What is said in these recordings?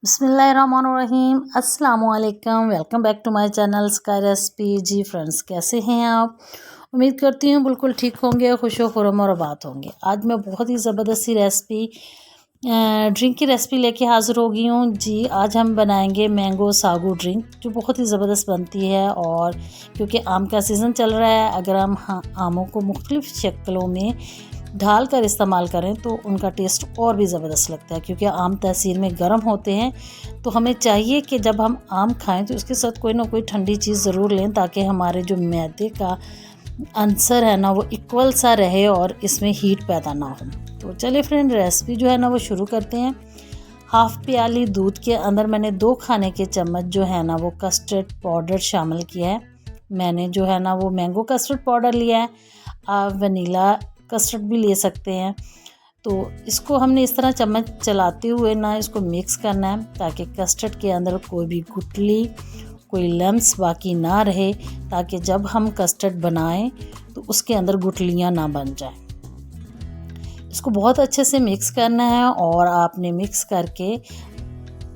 बिस्मिल्लाहिर्रहमानिर्रहीम अस्सलाम वालेकुम। Welcome back to my channel sky recipe. जी फ्रेंड्स, कैसे हैं आप? उम्मीद करती हूँ बिल्कुल ठीक होंगे, खुश खुरम और आबाद होंगे। आज मैं बहुत ही ज़बरदस्त सी रेसिपी ड्रिंक की रेसिपी लेके हाज़िर हो गई हूँ। जी, आज हम बनाएंगे मैंगो सागू ड्रिंक, जो बहुत ही ज़बरदस्त बनती है। और क्योंकि आम का सीज़न चल रहा है, अगर हम आमों को मुख्तलिफ़ शक्लों में ढाल कर इस्तेमाल करें तो उनका टेस्ट और भी ज़बरदस्त लगता है। क्योंकि आम तासीर में गर्म होते हैं, तो हमें चाहिए कि जब हम आम खाएं तो उसके साथ कोई ना कोई ठंडी चीज़ ज़रूर लें, ताकि हमारे जो मैदे का आंसर है ना वो इक्वल सा रहे और इसमें हीट पैदा ना हो। तो चलिए फ्रेंड, रेसिपी जो है ना वो शुरू करते हैं। हाफ़ प्याली दूध के अंदर मैंने 2 खाने के चम्मच जो है ना वो कस्टर्ड पाउडर शामिल किया है। मैंने जो है ना वो मैंगो कस्टर्ड पाउडर लिया है, आप वनीला कस्टर्ड भी ले सकते हैं। तो इसको हमने इस तरह चम्मच चलाते हुए ना इसको मिक्स करना है, ताकि कस्टर्ड के अंदर कोई भी गुठली, कोई लम्स बाकी ना रहे, ताकि जब हम कस्टर्ड बनाएं तो उसके अंदर गुठलियाँ ना बन जाएं। इसको बहुत अच्छे से मिक्स करना है, और आपने मिक्स करके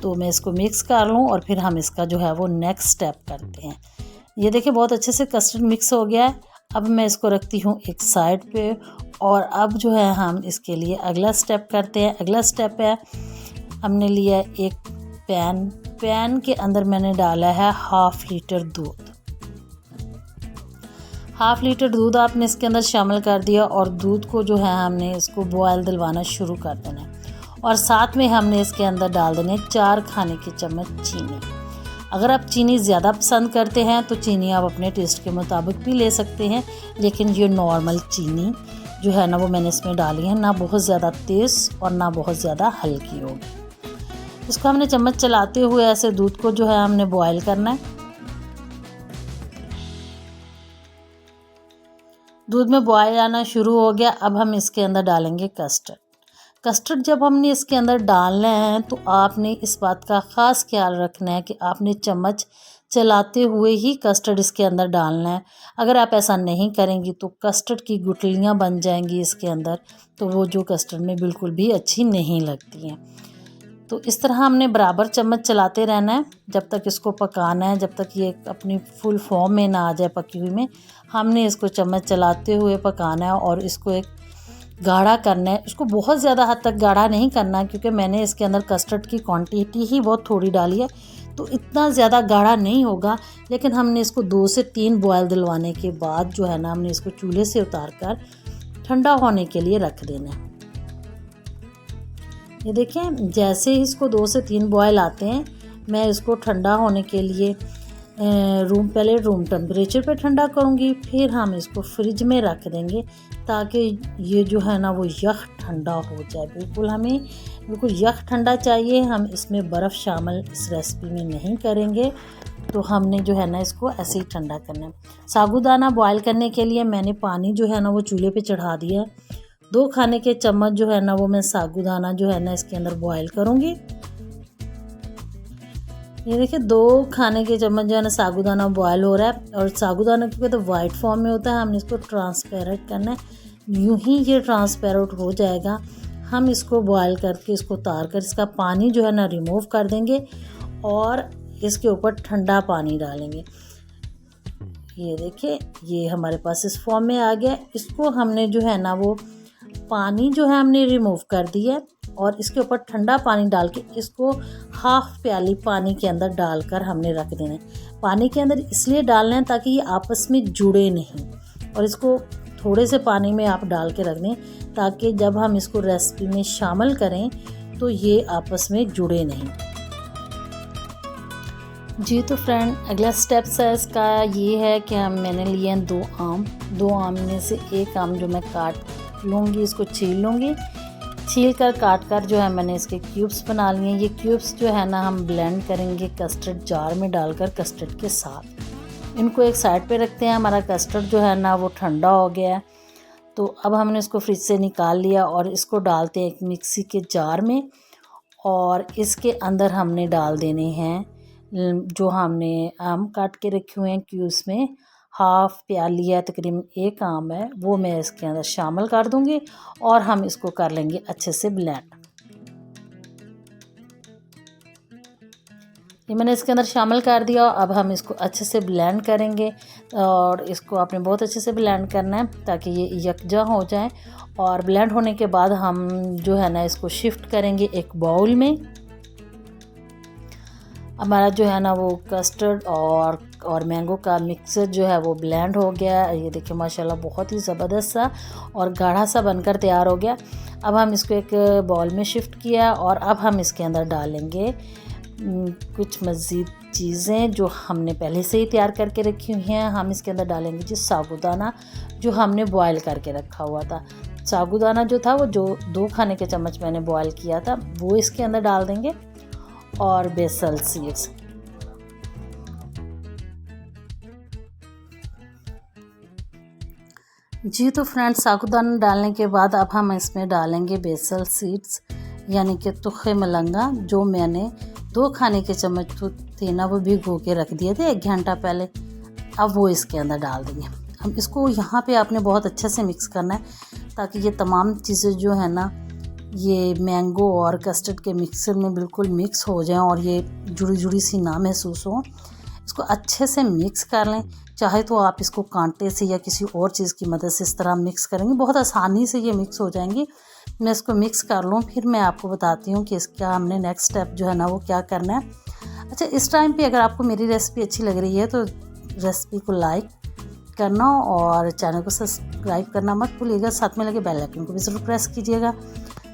तो मैं इसको मिक्स कर लूँ और फिर हम इसका जो है वो नेक्स्ट स्टेप करते हैं। ये देखिए, बहुत अच्छे से कस्टर्ड मिक्स हो गया है। अब मैं इसको रखती हूँ एक साइड पे, और अब जो है हम इसके लिए अगला स्टेप करते हैं। अगला स्टेप है, हमने लिया एक पैन के अंदर मैंने डाला है हाफ़ लीटर दूध। हाफ़ लीटर दूध आपने इसके अंदर शामिल कर दिया, और दूध को जो है हमने इसको बॉयल दिलवाना शुरू कर देना है। और साथ में हमने इसके अंदर डाल देने 4 खाने के चम्मच चीनी। अगर आप चीनी ज़्यादा पसंद करते हैं तो चीनी आप अपने टेस्ट के मुताबिक भी ले सकते हैं, लेकिन ये नॉर्मल चीनी जो है ना वो मैंने इसमें डाली है, ना बहुत ज़्यादा तेज़ और ना बहुत ज़्यादा हल्की होगी। इसको हमने चम्मच चलाते हुए ऐसे दूध को जो है हमने बॉयल करना है। दूध में बॉयल आना शुरू हो गया। अब हम इसके अंदर डालेंगे कस्टर्ड। जब हमने इसके अंदर डालना है तो आपने इस बात का ख़ास ख्याल रखना है कि आपने चम्मच चलाते हुए ही कस्टर्ड इसके अंदर डालना है। अगर आप ऐसा नहीं करेंगी तो कस्टर्ड की गुठलियाँ बन जाएंगी इसके अंदर, तो वो जो कस्टर्ड में बिल्कुल भी अच्छी नहीं लगती हैं। तो इस तरह हमने बराबर चम्मच चलाते रहना है जब तक इसको पकाना है, जब तक ये अपनी फुल फॉर्म में ना आ जाए पकी हुई में। हमने इसको चम्मच चलाते हुए पकाना है और इसको एक गाढ़ा करना है। इसको बहुत ज़्यादा हद तक गाढ़ा नहीं करना, क्योंकि मैंने इसके अंदर कस्टर्ड की क्वांटिटी ही बहुत थोड़ी डाली है, तो इतना ज़्यादा गाढ़ा नहीं होगा। लेकिन हमने इसको 2 से 3 बॉयल दिलवाने के बाद जो है ना हमने इसको चूल्हे से उतार कर ठंडा होने के लिए रख देना है। ये देखें, जैसे ही इसको 2 से 3 बॉयल आते हैं, मैं इसको ठंडा होने के लिए पहले रूम टेम्परेचर पे ठंडा करूँगी, फिर हम इसको फ्रिज में रख देंगे, ताकि ये जो है ना वो यख ठंडा हो जाए। हमें बिल्कुल यख ठंडा चाहिए। हम इसमें बर्फ़ शामिल इस रेसिपी में नहीं करेंगे, तो हमने जो है ना इसको ऐसे ही ठंडा करना है। साबूदाना बॉयल करने के लिए मैंने पानी जो है ना वो चूल्हे पे चढ़ा दिया है। 2 खाने के चम्मच जो है ना वो मैं साबूदाना जो है ना इसके अंदर बॉयल करूँगी। ये देखिए, 2 खाने के चम्मच जो है ना साबूदाना बॉयल हो रहा है, और साबूदाना क्योंकि तो वाइट फॉर्म में होता है, हमने इसको ट्रांसपेरेंट करना है। यूं ही ये ट्रांसपेरेंट हो जाएगा, हम इसको बॉयल करके इसको उतार कर इसका पानी जो है ना रिमूव कर देंगे, और इसके ऊपर ठंडा पानी डालेंगे। ये देखिए, ये हमारे पास इस फॉर्म में आ गया। इसको हमने जो है ना वो पानी जो है हमने रिमूव कर दिया, और इसके ऊपर ठंडा पानी डाल के इसको हाफ़ प्याली पानी के अंदर डालकर हमने रख देना है। पानी के अंदर इसलिए डालना है ताकि ये आपस में जुड़े नहीं, और इसको थोड़े से पानी में आप डाल के रख दें, ताकि जब हम इसको रेसिपी में शामिल करें तो ये आपस में जुड़े नहीं। जी तो फ्रेंड, अगला स्टेप्स है इसका ये है कि मैंने लिए हैं 2 आम में से एक आम जो मैं काट लूँगी, इसको छील लूँगी। छील कर काट कर जो है मैंने इसके क्यूब्स बना लिए। ये क्यूब्स जो है ना हम ब्लेंड करेंगे कस्टर्ड जार में डालकर कस्टर्ड के साथ। इनको एक साइड पे रखते हैं। हमारा कस्टर्ड जो है ना वो ठंडा हो गया है, तो अब हमने इसको फ्रिज से निकाल लिया, और इसको डालते हैं एक मिक्सी के जार में, और इसके अंदर हमने डाल देने हैं जो हमने आम काट के रखे हुए हैं क्यूब्स में। हाफ़ प्याली है, तकरीबन 1 आम है, वो मैं इसके अंदर शामिल कर दूंगी, और हम इसको कर लेंगे अच्छे से ब्लेंड। ये मैंने इसके अंदर शामिल कर दिया। अब हम इसको अच्छे से ब्लेंड करेंगे और इसको आपने बहुत अच्छे से ब्लेंड करना है ताकि ये यकजा हो जाए। और ब्लेंड होने के बाद हम जो है ना इसको शिफ्ट करेंगे एक बाउल में। हमारा जो है ना वो कस्टर्ड और मैंगो का मिक्सर जो है वो ब्लेंड हो गया। ये देखिए माशाल्लाह बहुत ही ज़बरदस्त सा और गाढ़ा सा बनकर तैयार हो गया। अब हम इसको एक बाउल में शिफ्ट किया और अब हम इसके अंदर डालेंगे कुछ मज़ीद चीज़ें जो हमने पहले से ही तैयार करके रखी हुई हैं। हम इसके अंदर डालेंगे जी साबूदाना जो हमने बॉयल करके रखा हुआ था। साबूदाना जो था वो जो 2 खाने के चम्मच मैंने बॉयल किया था वो इसके अंदर डाल देंगे और बेसल सीड्स। जी तो फ्रेंड्स साबूदाना डालने के बाद अब हम इसमें डालेंगे बेसल सीड्स यानी कि तुखे मलंगा जो मैंने 2 खाने के चम्मच थे ना वो भिगो के रख दिए थे 1 घंटा पहले। अब वो इसके अंदर डाल देंगे। हम इसको यहाँ पे आपने बहुत अच्छे से मिक्स करना है ताकि ये तमाम चीज़ें जो है ना ये मैंगो और कस्टर्ड के मिक्सर में बिल्कुल मिक्स हो जाएं और ये जुड़ी जुड़ी सी ना महसूस हो। इसको अच्छे से मिक्स कर लें। चाहे तो आप इसको कांटे से या किसी और चीज़ की मदद से इस तरह मिक्स करेंगे, बहुत आसानी से ये मिक्स हो जाएंगी। मैं इसको मिक्स कर लूँ फिर मैं आपको बताती हूँ कि इसका हमने नेक्स्ट स्टेप जो है ना वो क्या करना है। अच्छा, इस टाइम पे अगर आपको मेरी रेसिपी अच्छी लग रही है तो रेसिपी को लाइक करना और चैनल को सब्सक्राइब करना मत भूलिएगा। साथ में लगे बेल आइकन को भी ज़रूर प्रेस कीजिएगा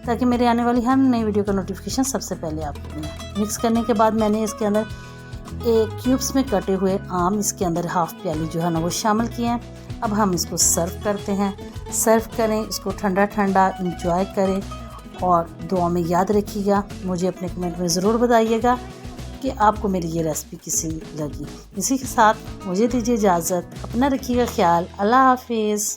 ताकि मेरे आने वाली हर नई वीडियो का नोटिफिकेशन सबसे पहले आपको मिले। मिक्स करने के बाद मैंने इसके अंदर क्यूब्स में कटे हुए आम इसके अंदर हाफ़ प्याली जो है ना वो शामिल किए हैं। अब हम इसको सर्व करते हैं। सर्व करें, इसको ठंडा ठंडा इंजॉय करें और दुआ में याद रखिएगा। मुझे अपने कमेंट में ज़रूर बताइएगा कि आपको मेरी ये रेसिपी कैसी लगी। इसी के साथ मुझे दीजिए इजाज़त। अपना रखिएगा ख्याल। अल्लाह हाफिज़।